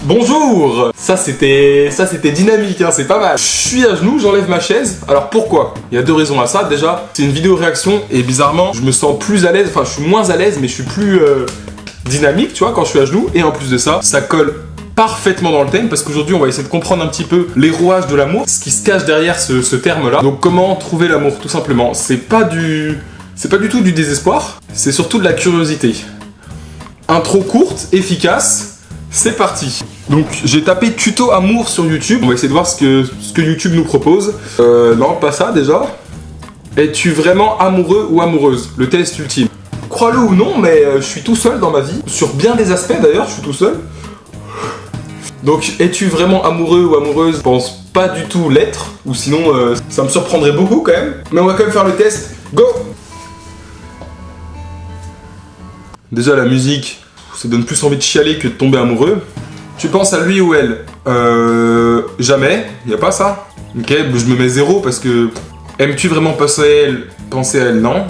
Bonjour. Ça c'était dynamique, hein, c'est pas mal. Je suis à genoux, j'enlève ma chaise. Alors pourquoi? Il y a deux raisons à ça. Déjà, c'est une vidéo réaction et bizarrement, je me sens plus à l'aise. Enfin, je suis moins à l'aise, mais je suis plus dynamique, tu vois, quand je suis à genoux. Et en plus de ça, ça colle parfaitement dans le thème parce qu'aujourd'hui on va essayer de comprendre un petit peu les rouages de l'amour, ce qui se cache derrière ce terme-là. Donc comment trouver l'amour, tout simplement. C'est pas du tout du désespoir, c'est surtout de la curiosité. Intro courte, efficace, c'est parti. Donc j'ai tapé tuto amour sur YouTube, on va essayer de voir ce que YouTube nous propose. Non, pas ça déjà. Es-tu vraiment amoureux ou amoureuse? Le test ultime. Crois-le ou non, mais je suis tout seul dans ma vie. Sur bien des aspects d'ailleurs, je suis tout seul. Donc, es-tu vraiment amoureux ou amoureuse? Je pense pas du tout l'être, ou sinon ça me surprendrait beaucoup quand même. Mais on va quand même faire le test. Go! Déjà la musique, ça donne plus envie de chialer que de tomber amoureux. Tu penses à lui ou elle? Jamais, y a pas ça. Ok, je me mets 0 parce que... Aimes-tu vraiment penser à elle, non.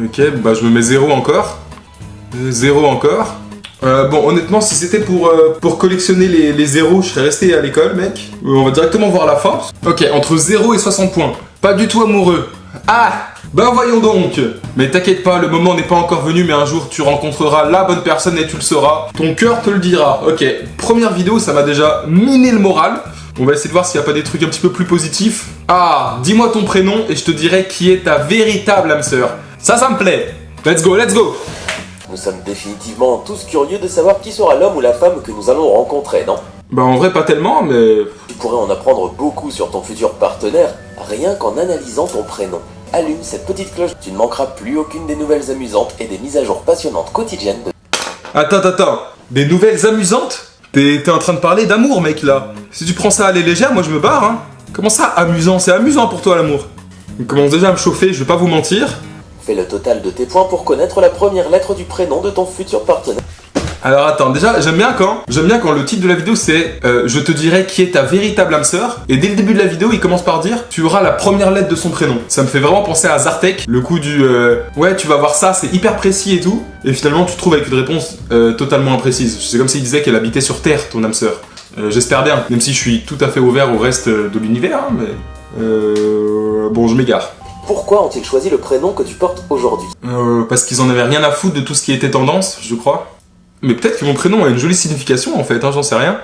Ok, bah je me mets 0 encore. 0 encore. Bon, honnêtement, si c'était pour collectionner les zéros, je serais resté à l'école, mec. On va directement voir la fin. Ok, entre 0 et 60 points. Pas du tout amoureux. Ah! Ben voyons donc. Mais t'inquiète pas, le moment n'est pas encore venu, mais un jour tu rencontreras la bonne personne et tu le sauras. Ton cœur te le dira. Ok, première vidéo, ça m'a déjà miné le moral. On va essayer de voir s'il n'y a pas des trucs un petit peu plus positifs. Ah, dis-moi ton prénom et je te dirai qui est ta véritable âme sœur. Ça me plaît. Let's go, let's go. Nous sommes définitivement tous curieux de savoir qui sera l'homme ou la femme que nous allons rencontrer, non? Bah en vrai pas tellement, mais... Tu pourrais en apprendre beaucoup sur ton futur partenaire, rien qu'en analysant ton prénom. Allume cette petite cloche, tu ne manqueras plus aucune des nouvelles amusantes et des mises à jour passionnantes quotidiennes de... Attends, des nouvelles amusantes? T'es en train de parler d'amour, mec, là. Si tu prends ça à la légère, moi je me barre, hein. Comment ça, amusant? C'est amusant pour toi, l'amour. On commence déjà à me chauffer, je vais pas vous mentir. Fais le total de tes points pour connaître la première lettre du prénom de ton futur partenaire. Alors attends, déjà j'aime bien quand le titre de la vidéo c'est je te dirai qui est ta véritable âme sœur. Et dès le début de la vidéo il commence par dire tu auras la première lettre de son prénom. Ça me fait vraiment penser à Zartek, le coup du ouais tu vas voir ça, c'est hyper précis et tout. Et finalement tu te trouves avec une réponse totalement imprécise. C'est comme s'il disait qu'elle habitait sur Terre, ton âme sœur. J'espère bien, même si je suis tout à fait ouvert au reste de l'univers, hein, mais bon je m'égare. Pourquoi ont-ils choisi le prénom que tu portes aujourd'hui? Parce qu'ils en avaient rien à foutre de tout ce qui était tendance, je crois. Mais peut-être que mon prénom a une jolie signification en fait, hein, j'en sais rien.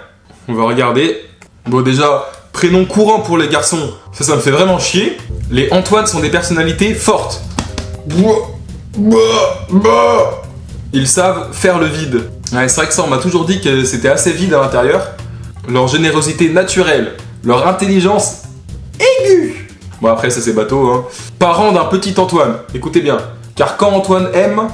On va regarder. Bon déjà, prénom courant pour les garçons, ça me fait vraiment chier. Les Antoine sont des personnalités fortes. Ils savent faire le vide. Ouais, c'est vrai que ça on m'a toujours dit que c'était assez vide à l'intérieur. Leur générosité naturelle, leur intelligence aiguë. Bon après ça c'est bateau hein. Parent d'un petit Antoine, écoutez bien. Car quand Antoine aime,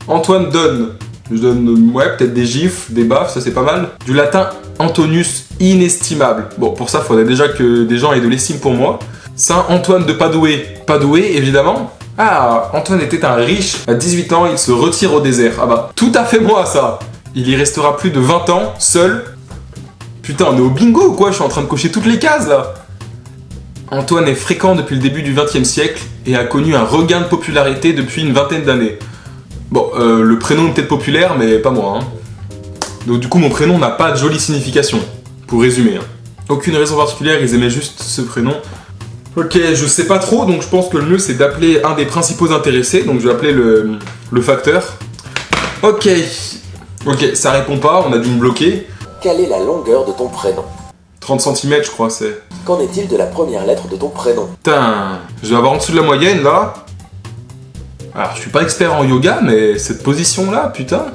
Antoine donne. Je donne, ouais, peut-être des gifles, des baffes, ça c'est pas mal. Du latin Antonius, inestimable. Bon, pour ça, il faudrait déjà que des gens aient de l'estime pour moi. Saint Antoine de Padoue. Padoue, évidemment. Ah, Antoine était un riche. À 18 ans, il se retire au désert. Ah bah, tout à fait moi, ça. Il y restera plus de 20 ans, seul. Putain, on est au bingo ou quoi? Je suis en train de cocher toutes les cases, là. Antoine est fréquent depuis le début du XXe siècle et a connu un regain de popularité depuis une vingtaine d'années. Bon, le prénom est peut-être populaire, mais pas moi, hein. Donc du coup, mon prénom n'a pas de jolie signification, pour résumer. Hein. Aucune raison particulière, ils aimaient juste ce prénom. Ok, je sais pas trop, donc je pense que le mieux c'est d'appeler un des principaux intéressés, donc je vais appeler le facteur. Ok, ça répond pas, on a dû me bloquer. Quelle est la longueur de ton prénom? 30 cm, je crois, c'est... Qu'en est-il de la première lettre de ton prénom? Putain, je vais avoir en dessous de la moyenne, là. Alors, je suis pas expert en yoga, mais cette position-là, putain.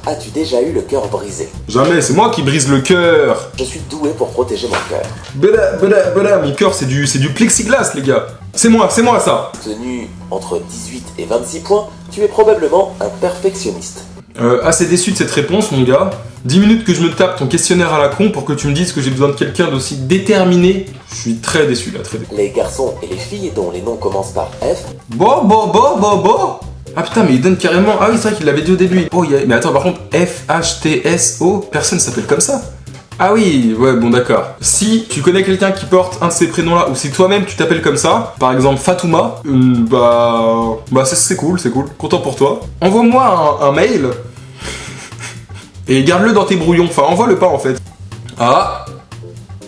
As-tu déjà eu le cœur brisé? Jamais, c'est moi qui brise le cœur. Je suis doué pour protéger mon cœur. Bada, mon cœur, c'est du plexiglas, les gars. C'est moi, ça. Tenu entre 18 et 26 points, tu es probablement un perfectionniste. Assez déçu de cette réponse, mon gars. 10 minutes que je me tape ton questionnaire à la con pour que tu me dises que j'ai besoin de quelqu'un d'aussi déterminé. Je suis très déçu, là, très déçu. Les garçons et les filles dont les noms commencent par F. Bon. Ah putain, mais il donne carrément... Ah oui, c'est vrai qu'il l'avait dit au début. Oh, mais attends, par contre, F-H-T-S-O, personne s'appelle comme ça. Ah oui, ouais, bon d'accord. Si tu connais quelqu'un qui porte un de ces prénoms-là, ou si toi-même tu t'appelles comme ça, par exemple Fatouma, bah c'est cool, content pour toi. Envoie-moi un mail. Et garde-le dans tes brouillons, enfin envoie-le pas en fait. Ah,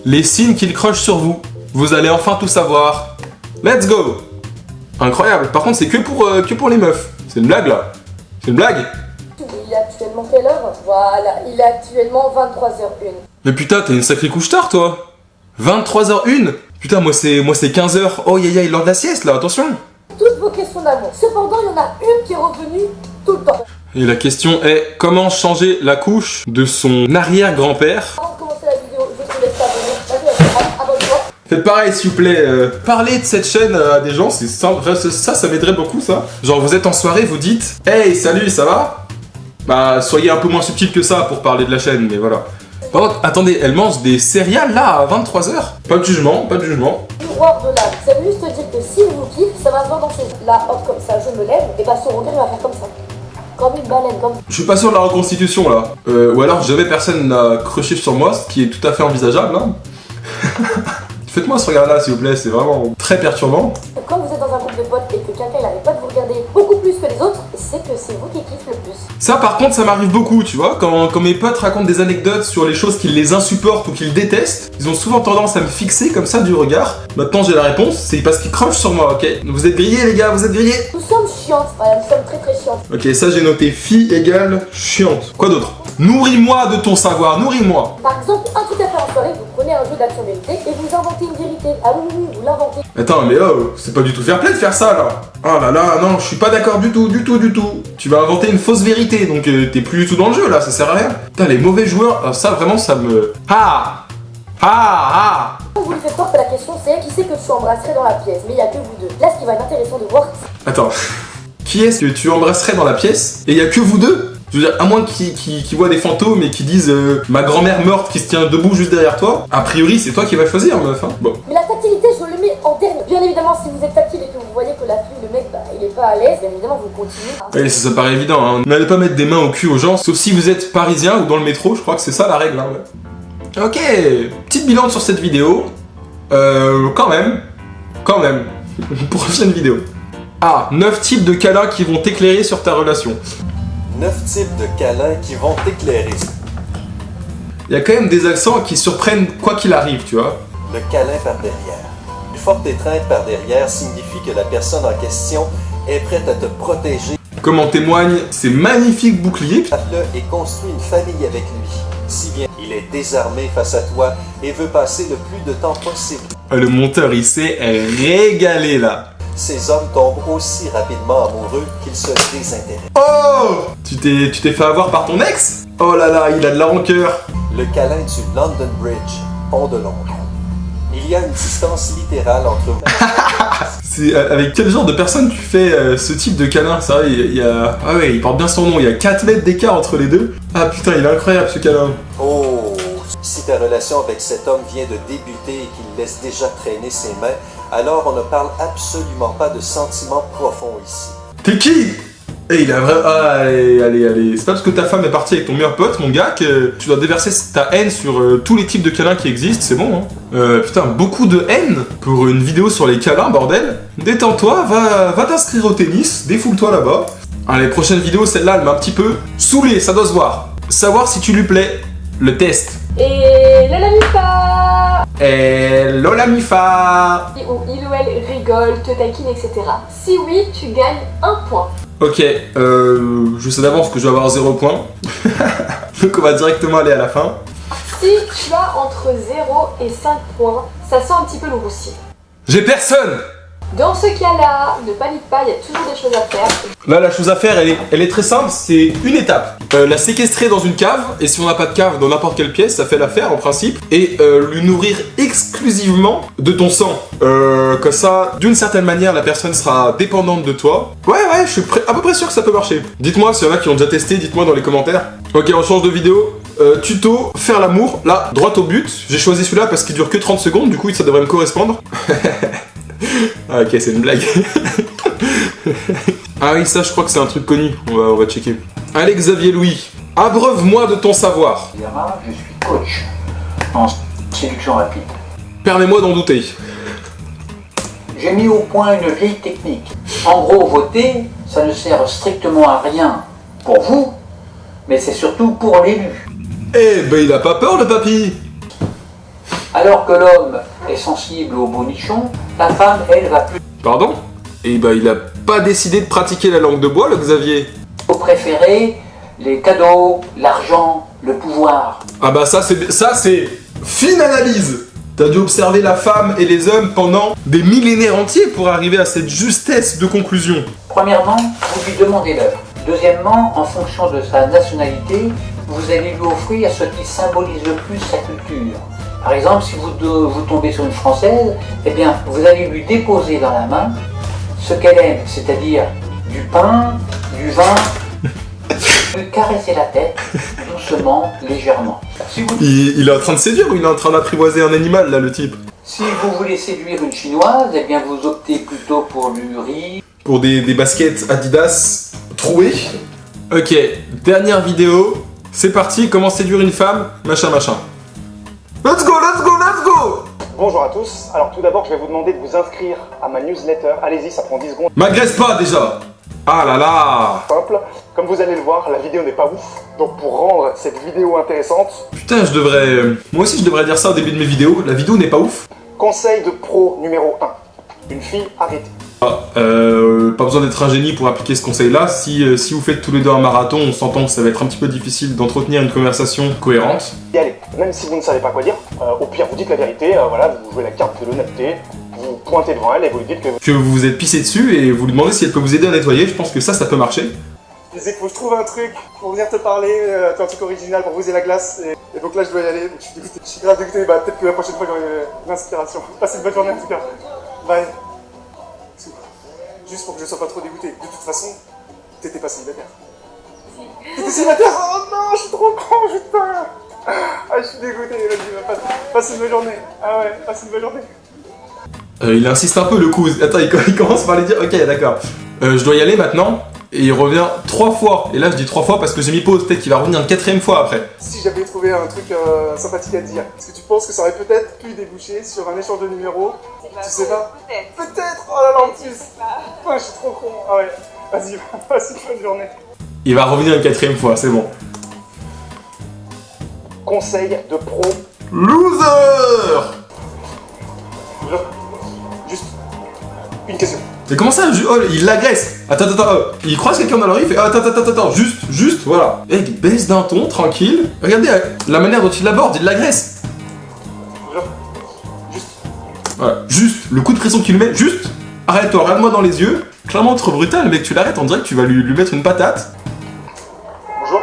les signes qu'il croche sur vous. Vous allez enfin tout savoir. Let's go. Incroyable, par contre c'est que pour les meufs. C'est une blague là. C'est une blague. Il est actuellement quelle heure? Voilà, il est actuellement 23h01. Mais putain, t'es une sacrée couche-tard toi. 23h01. Putain, moi c'est 15h. Oh y'a l'heure de la sieste là, attention. Toutes vos questions d'amour. Cependant, il y en a une qui est revenue tout le temps. Et la question est, comment changer la couche de son arrière-grand-père? Avant de commencer la vidéo, je te laisse t'abonner. Vas-y, abonne-toi. Faites pareil s'il vous plaît, parlez de cette chaîne à des gens, c'est ça m'aiderait beaucoup ça. Genre vous êtes en soirée, vous dites « Hey, salut, ça va ?» Bah soyez un peu moins subtil que ça pour parler de la chaîne, mais voilà. Par contre, attendez, elle mange des céréales là à 23h? Pas de jugement, pas de jugement. Miroir de l'âme. Ça veut juste te dire que si vous kiffe, ça va se voir dans ses yeux. Là, hop, comme ça, je me lève, et bah son regard il va faire comme ça. Comme une baleine, comme... Je suis pas sûr de la reconstitution là. Ou alors jamais personne n'a crushé sur moi, ce qui est tout à fait envisageable. Hein. Faites-moi ce regard là s'il vous plaît, c'est vraiment très perturbant. Quand vous êtes dans un groupe de potes et que quelqu'un il n'arrête pas de vous regarder beaucoup plus que les autres, c'est que c'est vous qui kiffez le plus. Ça par contre ça m'arrive beaucoup, tu vois, quand mes potes racontent des anecdotes sur les choses qu'ils les insupportent ou qu'ils détestent, ils ont souvent tendance à me fixer comme ça du regard. Maintenant j'ai la réponse, c'est parce qu'ils crochent sur moi, ok? Vous êtes grillés les gars, vous êtes grillés? Nous sommes chiantes, voilà, nous sommes très très chiantes. Ok, ça j'ai noté, fille égale chiante. Quoi d'autre? Nourris-moi de ton savoir, nourris-moi. Par exemple, un truc à faire en soirée, vous prenez un jeu d'action-vérité et vous inventez une vérité. Ah oui, oui, vous l'inventez. Attends, mais oh, c'est pas du tout fair play de faire ça là. Oh là là, non, je suis pas d'accord du tout. Tu vas inventer une fausse vérité, donc t'es plus du tout dans le jeu là, ça sert à rien. Putain, les mauvais joueurs, ça vraiment ça me... Quand vous lui faites peur que la question c'est qui c'est que tu embrasserais dans la pièce, mais il y a que vous deux. Là, ce qui va être intéressant de voir, Attends, qui est-ce que tu embrasserais dans la pièce et y a que vous deux? Je veux dire, à moins qu'ils voient des fantômes et qu'ils disent ma grand-mère morte qui se tient debout juste derrière toi, a priori c'est toi qui vas choisir meuf, hein. Bon. Mais la tactilité, je le mets en dernier. Bien évidemment, si vous êtes tactile et que vous voyez que la fille, le mec, bah, il est pas à l'aise, bien évidemment, vous continuez. Ouais, ça paraît évident, hein. N'allez pas mettre des mains au cul aux gens, sauf si vous êtes parisien ou dans le métro, je crois que c'est ça la règle, hein, ouais. Ok, petite bilan sur cette vidéo. Quand même. Prochaine vidéo. Ah, 9 types de câlins qui vont t'éclairer sur ta relation. 9 types de câlins qui vont t'éclairer. Il y a quand même des accents qui surprennent quoi qu'il arrive, tu vois. Le câlin par derrière. Une forte étreinte par derrière signifie que la personne en question est prête à te protéger. Comme en témoigne ces magnifiques boucliers. Et construit une famille avec lui. Si bien il est désarmé face à toi et veut passer le plus de temps possible. Le monteur, il s'est régalé là. Ces hommes tombent aussi rapidement amoureux qu'ils se désintéressent. Oh! Tu t'es fait avoir par ton ex? Oh là là, il a de la rancœur. Le câlin du London Bridge, pont de Londres. Il y a une distance littérale entre... Avec quel genre de personne tu fais ce type de câlin? Ça, il y a... Ah ouais, il porte bien son nom, il y a 4 mètres d'écart entre les deux. Ah putain, il est incroyable ce câlin. Oh! Si ta relation avec cet homme vient de débuter et qu'il laisse déjà traîner ses mains, alors on ne parle absolument pas de sentiments profonds ici. T'es qui? Et il a vraiment... Ah, allez. C'est pas parce que ta femme est partie avec ton meilleur pote, mon gars, que tu dois déverser ta haine sur tous les types de câlins qui existent, c'est bon, hein. Putain, beaucoup de haine pour une vidéo sur les câlins, bordel. Détends-toi, va t'inscrire au tennis, défoule-toi là-bas. Allez, prochaine vidéo, celle-là, elle m'a un petit peu saoulé, ça doit se voir. Savoir si tu lui plais, le test. Et Lola Mifa! Et Lola Mifa! Où il ou elle rigole, te taquine, etc. Si oui, tu gagnes 1 point. Ok, je sais d'avance que je vais avoir 0 points. Donc on va directement aller à la fin. Si tu as entre 0 et 5 points, ça sent un petit peu le roussi. J'ai personne! Dans ce cas-là, ne panique pas, il y a toujours des choses à faire. Là, la chose à faire, elle est très simple, c'est une étape. La séquestrer dans une cave, et si on n'a pas de cave dans n'importe quelle pièce, ça fait l'affaire en principe, et lui nourrir exclusivement de ton sang. Comme ça, d'une certaine manière, la personne sera dépendante de toi. Ouais, je suis à peu près sûr que ça peut marcher. Dites-moi s'il y en a qui ont déjà testé, dites-moi dans les commentaires. Ok, on change de vidéo. Tuto, faire l'amour, là, droit au but. J'ai choisi celui-là parce qu'il dure que 30 secondes, du coup ça devrait me correspondre. Ah ok, c'est une blague. Ah oui, ça je crois que c'est un truc connu, on va checker. Allez Xavier Louis, abreuve-moi de ton savoir. Je suis coach en séduction rapide. Permets-moi d'en douter. J'ai mis au point une vieille technique. En gros, voter, ça ne sert strictement à rien pour vous, mais c'est surtout pour l'élu. Eh ben il a pas peur le papy. Alors que l'homme est sensible aux bonichons, la femme, elle, va plus Pardon? Eh ben il a pas décidé de pratiquer la langue de bois le Xavier. préférer les cadeaux, l'argent, le pouvoir. Ah bah ça c'est fine analyse. T'as dû observer la femme et les hommes pendant des millénaires entiers pour arriver à cette justesse de conclusion. Premièrement, vous lui demandez l'heure. Deuxièmement, en fonction de sa nationalité, vous allez lui offrir ce qui symbolise le plus sa culture. Par exemple, si vous tombez sur une Française, eh bien, vous allez lui déposer dans la main ce qu'elle aime, c'est-à-dire du pain, du vin, lui caresser la tête, doucement, légèrement. Si vous, Il est en train de séduire ou il est en train d'apprivoiser un animal là le type? si vous voulez séduire une Chinoise, eh bien, vous optez plutôt pour du riz. Pour des baskets Adidas trouées. Ok, dernière vidéo. C'est parti, comment séduire une femme, machin machin. Let's go, let's go, let's go! Bonjour à tous, alors tout d'abord je vais vous demander de vous inscrire à ma newsletter, allez-y ça prend 10 secondes, M'agresse pas déjà! Ah là là! simple, comme vous allez le voir la vidéo n'est pas ouf, donc pour rendre cette vidéo intéressante, Putain, je devrais... Moi aussi je devrais dire ça au début de mes vidéos, la vidéo n'est pas ouf. conseil de pro numéro 1, une fille arrêtée. Pas besoin d'être un génie pour appliquer ce conseil-là. Si vous faites tous les deux un marathon, on s'entend que ça va être un petit peu difficile d'entretenir une conversation cohérente. Y allez, même si vous ne savez pas quoi dire, au pire vous dites la vérité, voilà, vous jouez la carte de l'honnêteté, vous pointez devant elle et vous lui dites que Que vous vous êtes pissé dessus et vous lui demandez si elle peut vous aider à nettoyer, je pense que ça peut marcher. il faut que je trouve un truc pour venir te parler, un truc original pour briser la glace, et donc là je dois y aller, donc je suis dégoûté. Je suis grave dégoûté, bah peut-être que la prochaine fois j'aurai l'inspiration. Passez une bonne journée en tout cas. Bye. Juste pour que je sois pas trop dégoûté. De toute façon, t'étais pas célibataire. T'étais célibataire? Oh non, je suis trop con, putain. Ah, je suis dégoûté, vas-y, passe une bonne journée. Ah ouais, passe une bonne journée. Il insiste un peu le coup. Attends, il commence par lui dire ok d'accord. Je dois y aller maintenant. Et il revient 3 fois. Et là je dis 3 fois parce que j'ai mis pause. Peut-être qu'il va revenir une 4ème fois après. Si j'avais trouvé un truc sympathique à te dire, est-ce que tu penses que ça aurait peut-être pu déboucher sur un échange de numéros? Tu sais pas? Peut-être. Oh là là, en plus. Ouais, je suis trop con. Ah ouais. Vas-y, passe une bonne journée. Il va revenir une 4ème fois, c'est bon. Conseil de pro. Loser! Juste une question. Mais comment ça? Oh, il l'agresse. Attends. Il croise quelqu'un dans la rue, il fait attends. Juste, voilà. Et il baisse d'un ton, tranquille. Regardez la manière dont il l'aborde, il l'agresse. Juste. Voilà, juste. Le coup de pression qu'il lui met, juste. Arrête-toi, regarde-moi dans les yeux. Clairement trop brutal, mec, tu l'arrêtes, on dirait que tu vas lui mettre une patate. Bonjour.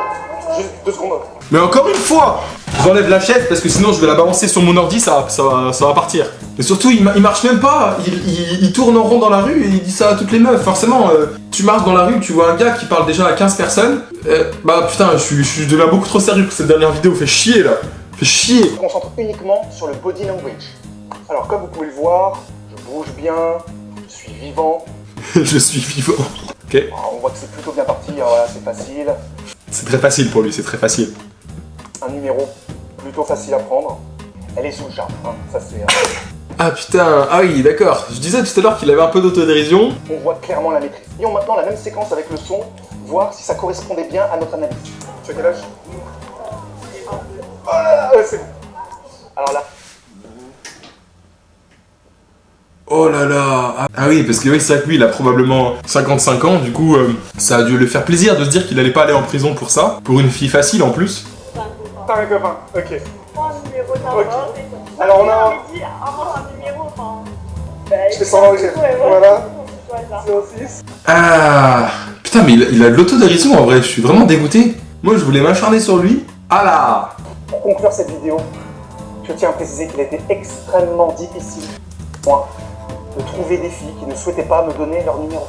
Juste 2 secondes. Mais encore une fois, j'enlève la chaise parce que sinon je vais la balancer sur mon ordi, ça va partir. Et surtout, il marche même pas, il tourne en rond dans la rue et il dit ça à toutes les meufs. Forcément, tu marches dans la rue, tu vois un gars qui parle déjà à 15 personnes. Bah putain, je deviens beaucoup trop sérieux pour cette dernière vidéo, fait chier là. Fait chier. Je me concentre uniquement sur le body language. Alors comme vous pouvez le voir, je bouge bien, je suis vivant. Je suis vivant. Ok. On voit que c'est plutôt bien parti, hein, voilà, c'est facile. C'est très facile pour lui, c'est très facile. Un numéro plutôt facile à prendre. Elle est sous le charme, hein, ça c'est... Ah putain, ah oui, d'accord. Je disais tout à l'heure qu'il avait un peu d'autodérision. On voit clairement la maîtrise. Et on maintenant la même séquence avec le son, voir si ça correspondait bien à notre analyse. Tu as quel âge? Oh là là, ouais, c'est bon. Alors là, Oh là là. Ah oui, parce que oui, c'est vrai que lui, il a probablement 55 ans, du coup, ça a dû lui faire plaisir de se dire qu'il allait pas aller en prison pour ça. Pour une fille facile en plus. t'as un copain, ok. Prends un numéro d'abord. Ok. Alors on a... dit avoir un numéro, enfin. Je fais semblant que j'ai... Voilà. 06. Ah putain, mais il a de l'autodérision en vrai, je suis vraiment dégoûté. Moi, je voulais m'acharner sur lui. Ah là. Pour conclure cette vidéo, je tiens à préciser qu'il a été extrêmement difficile pour moi de trouver des filles qui ne souhaitaient pas me donner leur numéro.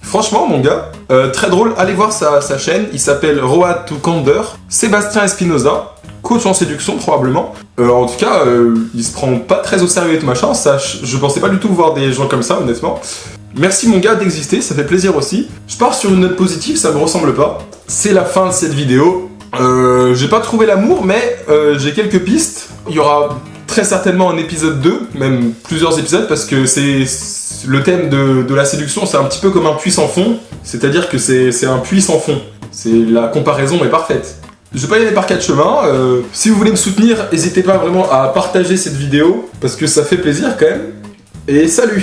Franchement, mon gars, très drôle, allez voir sa chaîne, il s'appelle Road to Candor, Sébastien Espinoza, coach en séduction probablement. En tout cas, il se prend pas très au sérieux et tout machin, ça, je pensais pas du tout voir des gens comme ça, honnêtement. Merci mon gars d'exister, ça fait plaisir aussi. Je pars sur une note positive, ça me ressemble pas. C'est la fin de cette vidéo. J'ai pas trouvé l'amour, mais j'ai quelques pistes. Il y aura très certainement un épisode 2, même plusieurs épisodes, parce que c'est le thème de la séduction, c'est un petit peu comme un puits sans fond, c'est-à-dire que c'est un puits sans fond. La comparaison est parfaite. Je vais pas y aller par 4 chemins. Si vous voulez me soutenir, n'hésitez pas vraiment à partager cette vidéo, parce que ça fait plaisir quand même. Et salut!